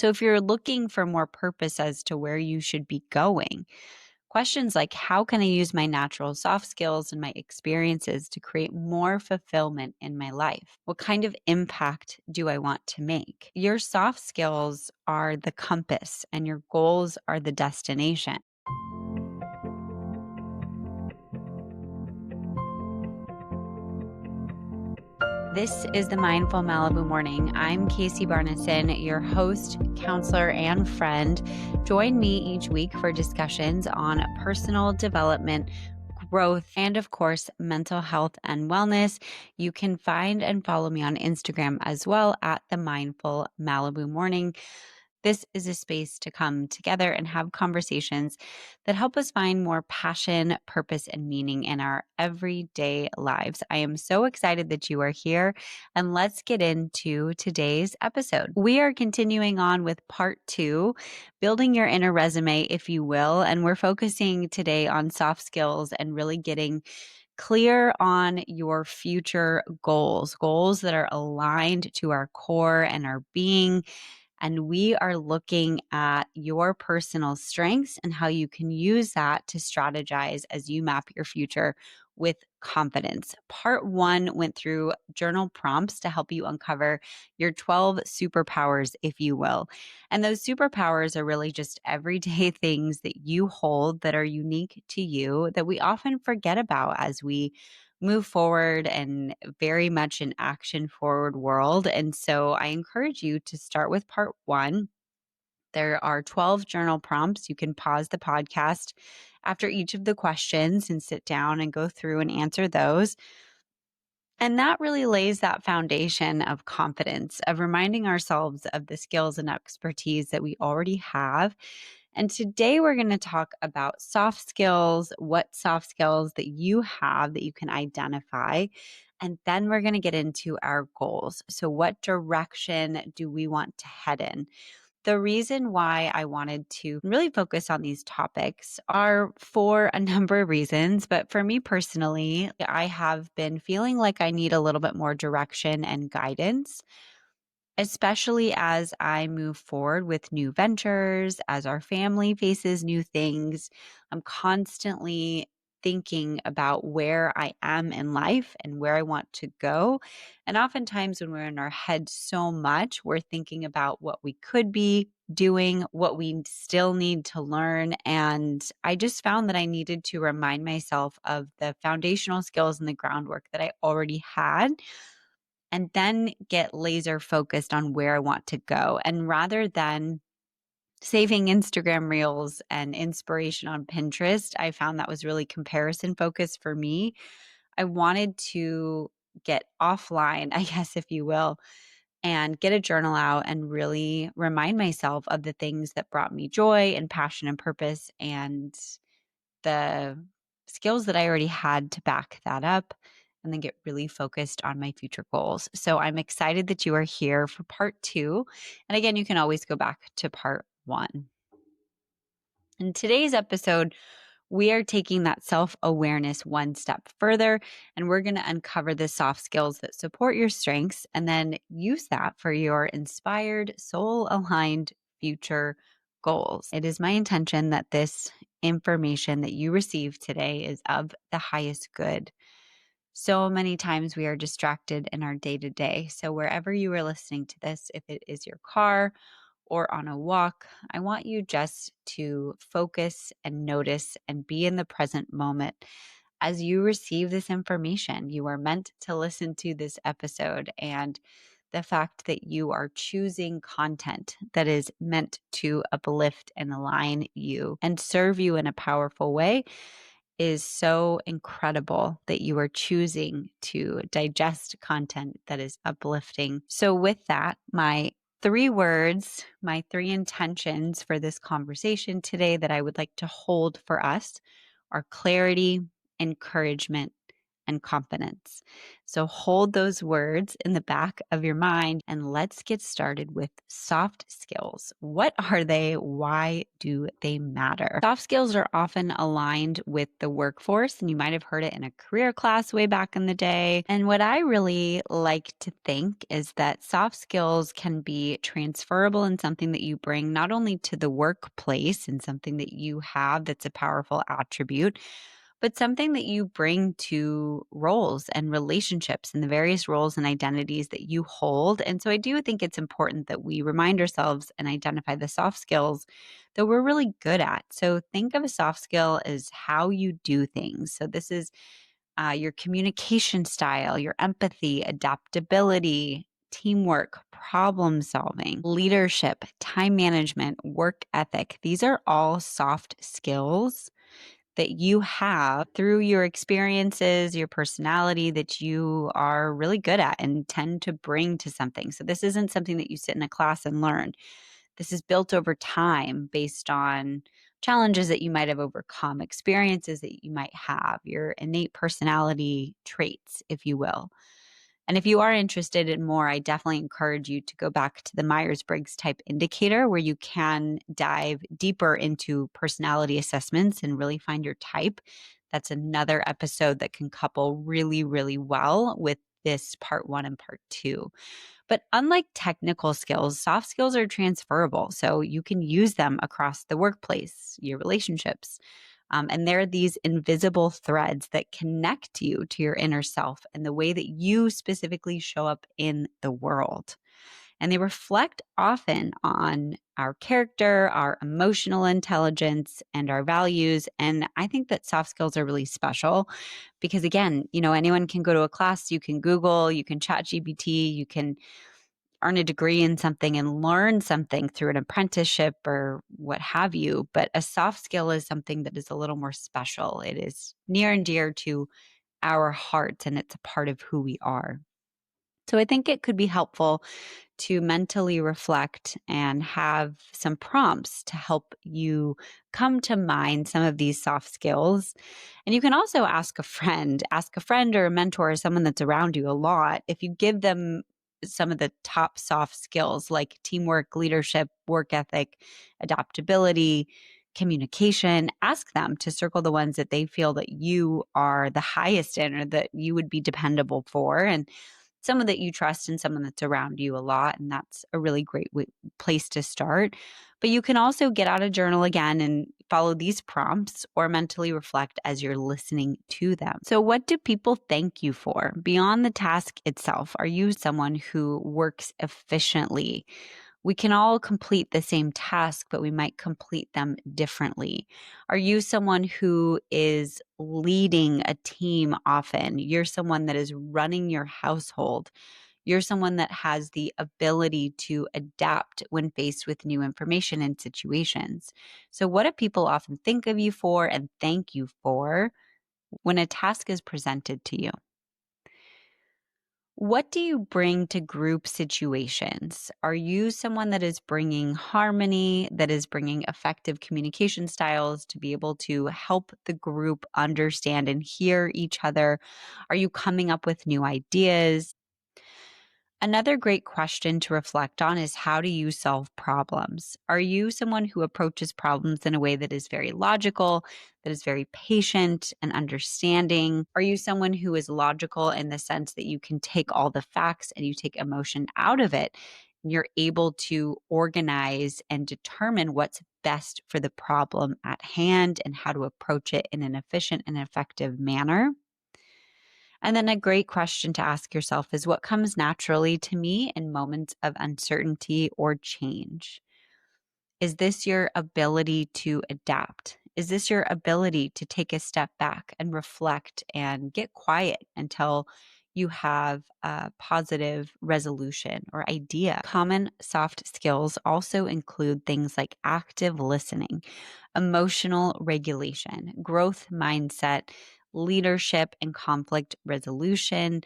So if you're looking for more purpose as to where you should be going, questions like how can I use my natural soft skills and my experiences to create more fulfillment in my life? What kind of impact do I want to make? Your soft skills are the compass and your goals are the destination. This is the Mindful Malibu Morning. I'm Casey Barneson, your host, counselor, and friend. Join me each week for discussions on personal development, growth, and of course, mental health and wellness. You can find and follow me on Instagram as well at the Mindful Malibu Morning. This is a space to come together and have conversations that help us find more passion, purpose, and meaning in our everyday lives. I am so excited that you are here, and let's get into today's episode. We are continuing on with part 2, building your inner resume, if you will, and we're focusing today on soft skills and really getting clear on your future goals that are aligned to our core and our being. And we are looking at your personal strengths and how you can use that to strategize as you map your future with confidence. Part 1 went through journal prompts to help you uncover your 12 superpowers, if you will. And those superpowers are really just everyday things that you hold that are unique to you that we often forget about as we move forward and very much an action forward world. And so I encourage you to start with part 1. There are 12 journal prompts. You can pause the podcast after each of the questions and sit down and go through and answer those. And that really lays that foundation of confidence, of reminding ourselves of the skills and expertise that we already have. And today we're going to talk about soft skills, what soft skills that you have that you can identify. And then we're going to get into our goals. So, what direction do we want to head in? The reason why I wanted to really focus on these topics are for a number of reasons. But for me personally, I have been feeling like I need a little bit more direction and guidance, especially as I move forward with new ventures, as our family faces new things. I'm constantly thinking about where I am in life and where I want to go. And oftentimes, when we're in our head so much, we're thinking about what we could be doing, what we still need to learn. And I just found that I needed to remind myself of the foundational skills and the groundwork that I already had and then get laser focused on where I want to go. And rather than saving Instagram reels and inspiration on Pinterest, I found that was really comparison focused for me. I wanted to get offline, I guess, if you will, and get a journal out and really remind myself of the things that brought me joy and passion and purpose and the skills that I already had to back that up and then get really focused on my future goals. So I'm excited that you are here for part 2. And again, you can always go back to part 1. In today's episode, we are taking that self-awareness one step further, and we're going to uncover the soft skills that support your strengths and then use that for your inspired, soul-aligned future goals. It is my intention that this information that you receive today is of the highest good. So many times we are distracted in our day to day. So, wherever you are listening to this, if it is your car or on a walk, I want you just to focus and notice and be in the present moment as you receive this information. You are meant to listen to this episode, and the fact that you are choosing content that is meant to uplift and align you and serve you in a powerful way is so incredible that you are choosing to digest content that is uplifting. So, with that, my 3 words, my 3 intentions for this conversation today that I would like to hold for us are clarity, encouragement, and confidence. So hold those words in the back of your mind and let's get started with soft skills. What are they? Why do they matter? Soft skills are often aligned with the workforce, and you might have heard it in a career class way back in the day. And what I really like to think is that soft skills can be transferable and something that you bring not only to the workplace and something that you have that's a powerful attribute, but something that you bring to roles and relationships and the various roles and identities that you hold. And so I do think it's important that we remind ourselves and identify the soft skills that we're really good at. So think of a soft skill as how you do things. So this is your communication style, your empathy, adaptability, teamwork, problem solving, leadership, time management, work ethic. These are all soft skills that you have through your experiences, your personality that you are really good at and tend to bring to something. So, this isn't something that you sit in a class and learn. This is built over time based on challenges that you might have overcome, experiences that you might have, your innate personality traits, if you will. And if you are interested in more, I definitely encourage you to go back to the Myers-Briggs type indicator where you can dive deeper into personality assessments and really find your type. That's another episode that can couple really, really well with this part one and part two. But unlike technical skills, soft skills are transferable. So you can use them across the workplace, your relationships. And they're these invisible threads that connect you to your inner self and the way that you specifically show up in the world. And they reflect often on our character, our emotional intelligence, and our values. And I think that soft skills are really special because, again, anyone can go to a class, you can Google, you can chat GPT, you can earn a degree in something and learn something through an apprenticeship or what have you. But a soft skill is something that is a little more special. It is near and dear to our hearts and it's a part of who we are. So I think it could be helpful to mentally reflect and have some prompts to help you come to mind some of these soft skills. And you can also ask a friend or a mentor or someone that's around you a lot. If you give them some of the top soft skills like teamwork, leadership, work ethic, adaptability, communication, ask them to circle the ones that they feel that you are the highest in or that you would be dependable for. And someone that you trust and someone that's around you a lot. And that's a really great place to start. But you can also get out a journal again and follow these prompts or mentally reflect as you're listening to them. So, what do people thank you for? Beyond the task itself, are you someone who works efficiently? We can all complete the same task, but we might complete them differently. Are you someone who is leading a team often? You're someone that is running your household. You're someone that has the ability to adapt when faced with new information and situations. So, what do people often think of you for and thank you for when a task is presented to you? What do you bring to group situations? Are you someone that is bringing harmony, that is bringing effective communication styles to be able to help the group understand and hear each other? Are you coming up with new ideas? Another great question to reflect on is how do you solve problems? Are you someone who approaches problems in a way that is very logical, that is very patient and understanding? Are you someone who is logical in the sense that you can take all the facts and you take emotion out of it? And you're able to organize and determine what's best for the problem at hand and how to approach it in an efficient and effective manner. And then a great question to ask yourself is what comes naturally to me in moments of uncertainty or change? Is this your ability to adapt? Is this your ability to take a step back and reflect and get quiet until you have a positive resolution or idea? Common soft skills also include things like active listening, emotional regulation, growth mindset, leadership and conflict resolution.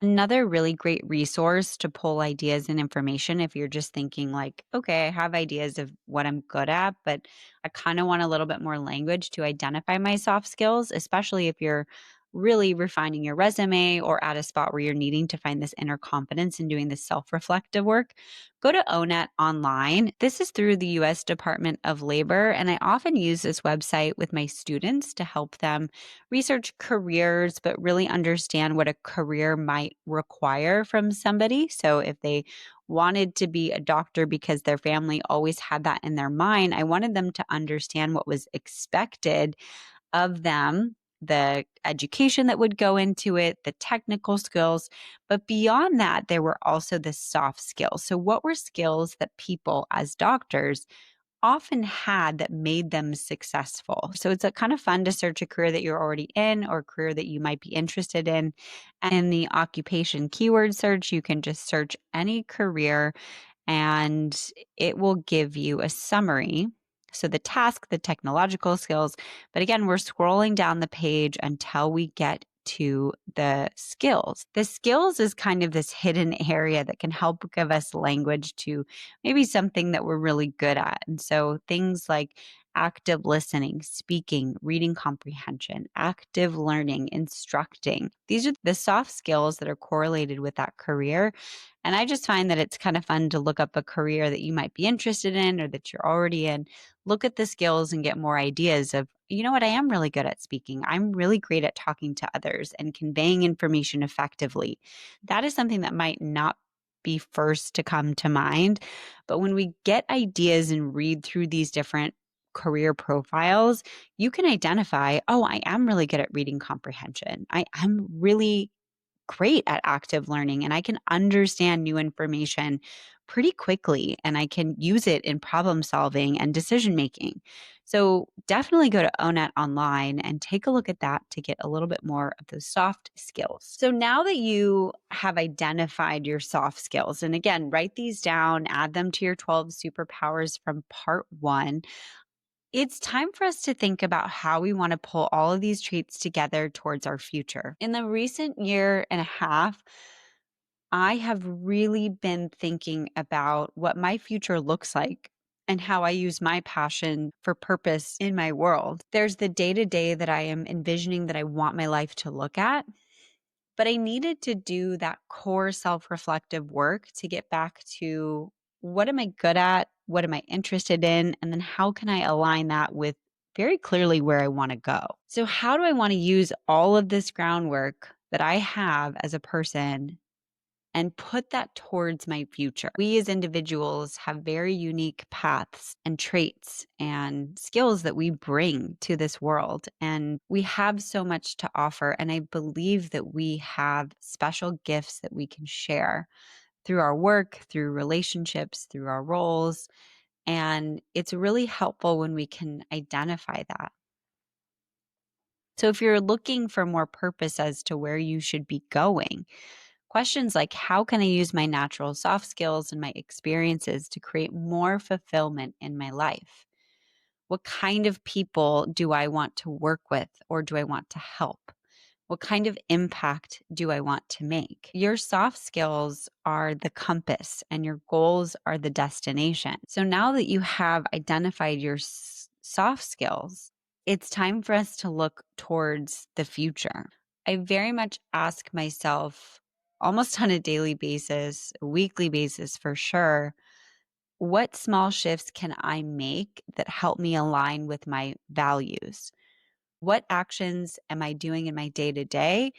Another really great resource to pull ideas and information if you're just thinking like, okay, I have ideas of what I'm good at, but I kind of want a little bit more language to identify my soft skills, especially if you're really refining your resume or at a spot where you're needing to find this inner confidence and doing this self-reflective work, go to ONET online. This is through the US Department of Labor, and I often use this website with my students to help them research careers, but really understand what a career might require from somebody. So if they wanted to be a doctor because their family always had that in their mind, I wanted them to understand what was expected of them, the education that would go into it, the technical skills. But beyond that, there were also the soft skills. So, what were skills that people as doctors often had that made them successful? So, it's a kind of fun to search a career that you're already in or a career that you might be interested in. And in the occupation keyword search, you can just search any career and it will give you a summary. So the task, the technological skills, but again, we're scrolling down the page until we get to the skills. The skills is kind of this hidden area that can help give us language to maybe something that we're really good at. And so things like active listening, speaking, reading comprehension, active learning, instructing. These are the soft skills that are correlated with that career. And I just find that it's kind of fun to look up a career that you might be interested in or that you're already in, look at the skills and get more ideas of, you know what, I am really good at speaking. I'm really great at talking to others and conveying information effectively. That is something that might not be first to come to mind. But when we get ideas and read through these different career profiles, you can identify, oh, I am really good at reading comprehension. I'm really great at active learning and I can understand new information pretty quickly and I can use it in problem solving and decision making. So definitely go to ONET online and take a look at that to get a little bit more of those soft skills. So now that you have identified your soft skills, and again, write these down, add them to your 12 superpowers from part 1. It's time for us to think about how we want to pull all of these traits together towards our future. In the recent year and a half, I have really been thinking about what my future looks like and how I use my passion for purpose in my world. There's the day to day that I am envisioning that I want my life to look at. But I needed to do that core self reflective work to get back to what am I good at? What am I interested in? And then how can I align that with very clearly where I want to go? So, how do I want to use all of this groundwork that I have as a person and put that towards my future? We as individuals have very unique paths and traits and skills that we bring to this world. And we have so much to offer. And I believe that we have special gifts that we can share through our work, through relationships, through our roles. And it's really helpful when we can identify that. So if you're looking for more purpose as to where you should be going, questions like, how can I use my natural soft skills and my experiences to create more fulfillment in my life? What kind of people do I want to work with or do I want to help? What kind of impact do I want to make? Your soft skills are the compass and your goals are the destination. So now that you have identified your soft skills, it's time for us to look towards the future. I very much ask myself almost on a daily basis, a weekly basis for sure, what small shifts can I make that help me align with my values? What actions am I doing in my day to day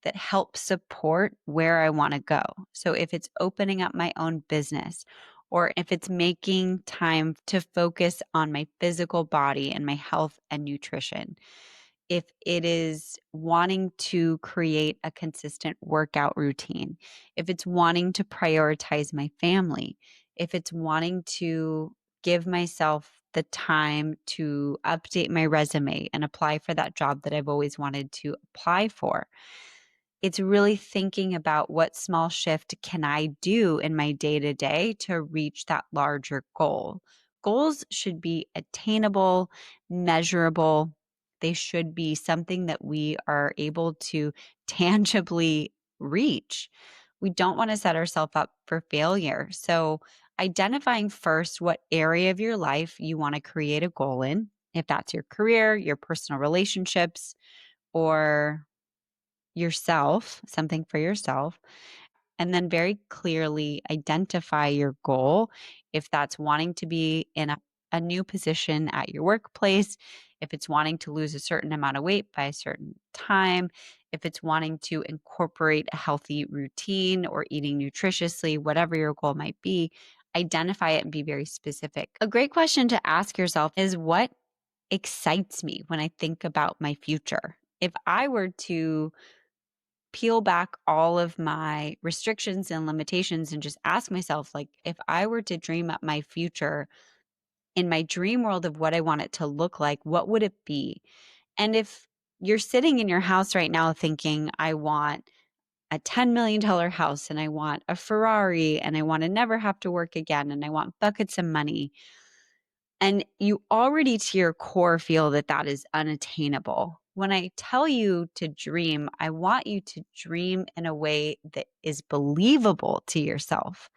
that help support where I want to go? So if it's opening up my own business, or if it's making time to focus on my physical body and my health and nutrition, if it is wanting to create a consistent workout routine, if it's wanting to prioritize my family, if it's wanting to give myself the time to update my resume and apply for that job that I've always wanted to apply for. It's really thinking about what small shift can I do in my day to day to reach that larger goal. Goals should be attainable, measurable. They should be something that we are able to tangibly reach. We don't want to set ourselves up for failure. So, identifying first what area of your life you want to create a goal in, if that's your career, your personal relationships, or yourself, something for yourself, and then very clearly identify your goal. If that's wanting to be in a new position at your workplace, if it's wanting to lose a certain amount of weight by a certain time, if it's wanting to incorporate a healthy routine or eating nutritiously, whatever your goal might be, identify it and be very specific. A great question to ask yourself is, what excites me when I think about my future? If I were to peel back all of my restrictions and limitations and just ask myself, like, if I were to dream up my future in my dream world of what I want it to look like, what would it be? And if you're sitting in your house right now thinking, I want a $10 million house, and I want a Ferrari, and I want to never have to work again, and I want buckets of money, and you already to your core feel that that is unattainable. When I tell you to dream, I want you to dream in a way that is believable to yourself.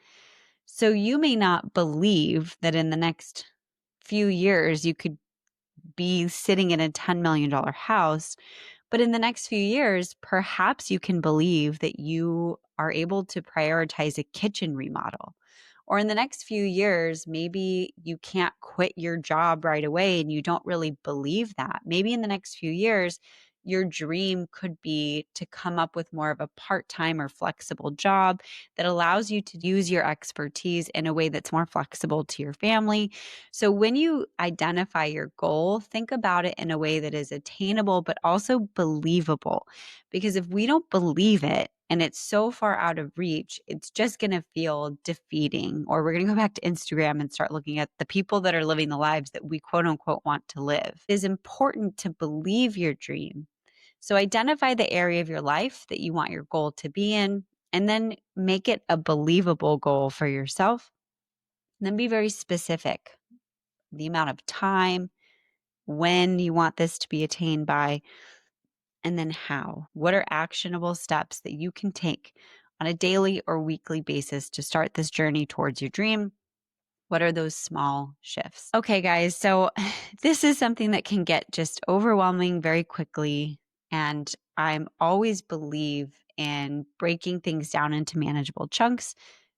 So you may not believe that in the next few years you could be sitting in a $10 million house, but in the next few years, perhaps you can believe that you are able to prioritize a kitchen remodel. Or in the next few years, maybe you can't quit your job right away and you don't really believe that. Maybe in the next few years, your dream could be to come up with more of a part-time or flexible job that allows you to use your expertise in a way that's more flexible to your family. So when you identify your goal, think about it in a way that is attainable, but also believable. Because if we don't believe it and it's so far out of reach, it's just going to feel defeating. Or we're going to go back to Instagram and start looking at the people that are living the lives that we quote unquote want to live. It is important to believe your dream. So identify the area of your life that you want your goal to be in, and then make it a believable goal for yourself. And then be very specific. The amount of time, when you want this to be attained by, and then how. What are actionable steps that you can take on a daily or weekly basis to start this journey towards your dream? What are those small shifts? Okay, guys, so this is something that can get just overwhelming very quickly. And I'm always believe in breaking things down into manageable chunks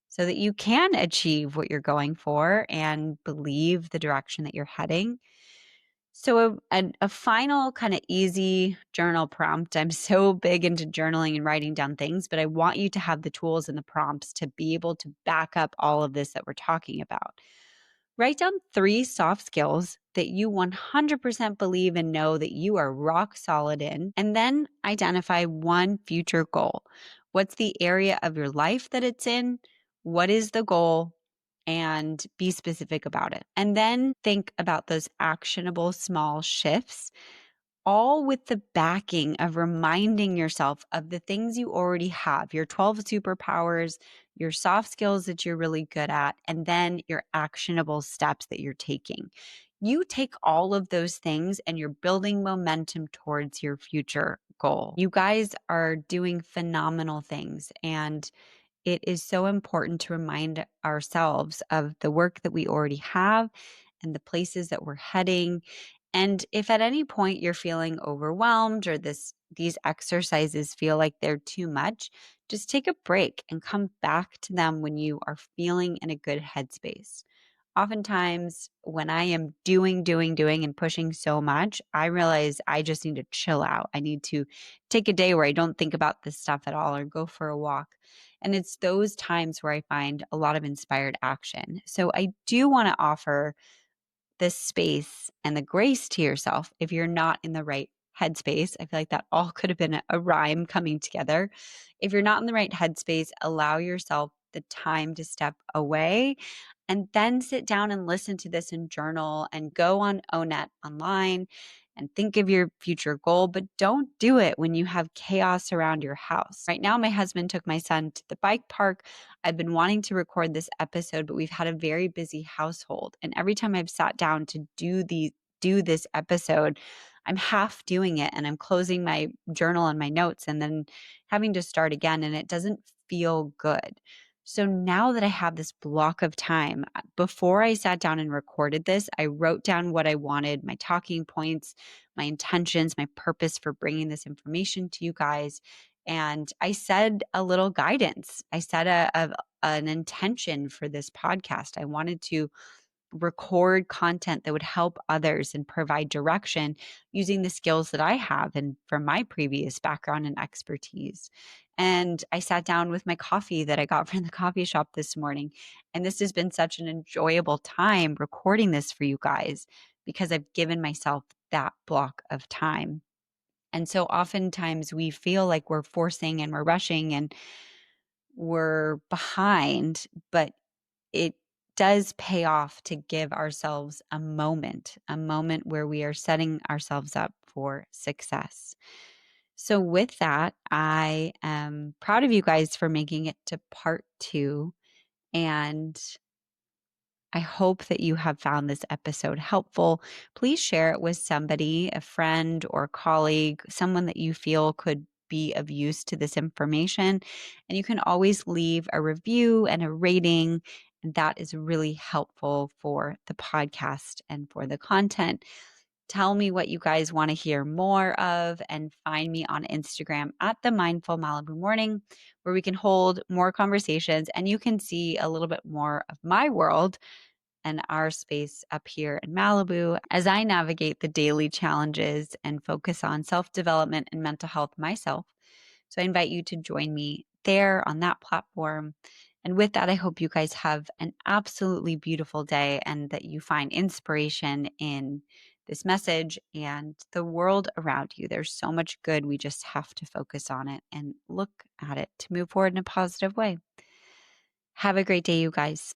so that you can achieve what you're going for and believe the direction that you're heading. So a final kind of easy journal prompt. I'm so big into journaling and writing down things, but I want you to have the tools and the prompts to be able to back up all of this that we're talking about. Write down 3 soft skills that you 100% believe and know that you are rock solid in, and then identify one future goal. What's the area of your life that it's in? What is the goal? And be specific about it. And then think about those actionable small shifts, all with the backing of reminding yourself of the things you already have, your 12 superpowers, your soft skills that you're really good at, and then your actionable steps that you're taking. You take all of those things and you're building momentum towards your future goal. You guys are doing phenomenal things, and it is so important to remind ourselves of the work that we already have and the places that we're heading. And if at any point you're feeling overwhelmed or these exercises feel like they're too much, just take a break and come back to them when you are feeling in a good headspace. Oftentimes, when I am doing, and pushing so much, I realize I just need to chill out. I need to take a day where I don't think about this stuff at all or go for a walk. And it's those times where I find a lot of inspired action. So I do want to offer the space and the grace to yourself if you're not in the right headspace. I feel like that all could have been a rhyme coming together. If you're not in the right headspace, allow yourself the time to step away and then sit down and listen to this and journal and go on Onet online and think of your future goal, but don't do it when you have chaos around your house. Right now, my husband took my son to the bike park. I've been wanting to record this episode, but we've had a very busy household. And every time I've sat down to do this episode, I'm half doing it and I'm closing my journal and my notes and then having to start again, and it doesn't feel good. So now that I have this block of time, before I sat down and recorded this, I wrote down what I wanted, my talking points, my intentions, my purpose for bringing this information to you guys. And I said a little guidance. I set an intention for this podcast. I wanted to record content that would help others and provide direction using the skills that I have and from my previous background and expertise. And I sat down with my coffee that I got from the coffee shop this morning. And this has been such an enjoyable time recording this for you guys because I've given myself that block of time. And so oftentimes we feel like we're forcing and we're rushing and we're behind, but it does pay off to give ourselves a moment where we are setting ourselves up for success. So, with that, I am proud of you guys for making it to part 2. And I hope that you have found this episode helpful. Please share it with somebody, a friend or colleague, someone that you feel could be of use to this information. And you can always leave a review and a rating. And that is really helpful for the podcast and for the content. Tell me what you guys want to hear more of and find me on Instagram at the Mindful Malibu Morning, where we can hold more conversations and you can see a little bit more of my world and our space up here in Malibu as I navigate the daily challenges and focus on self development and mental health myself. So I invite you to join me there on that platform. And with that, I hope you guys have an absolutely beautiful day and that you find inspiration in this message and the world around you. There's so much good. We just have to focus on it and look at it to move forward in a positive way. Have a great day, you guys.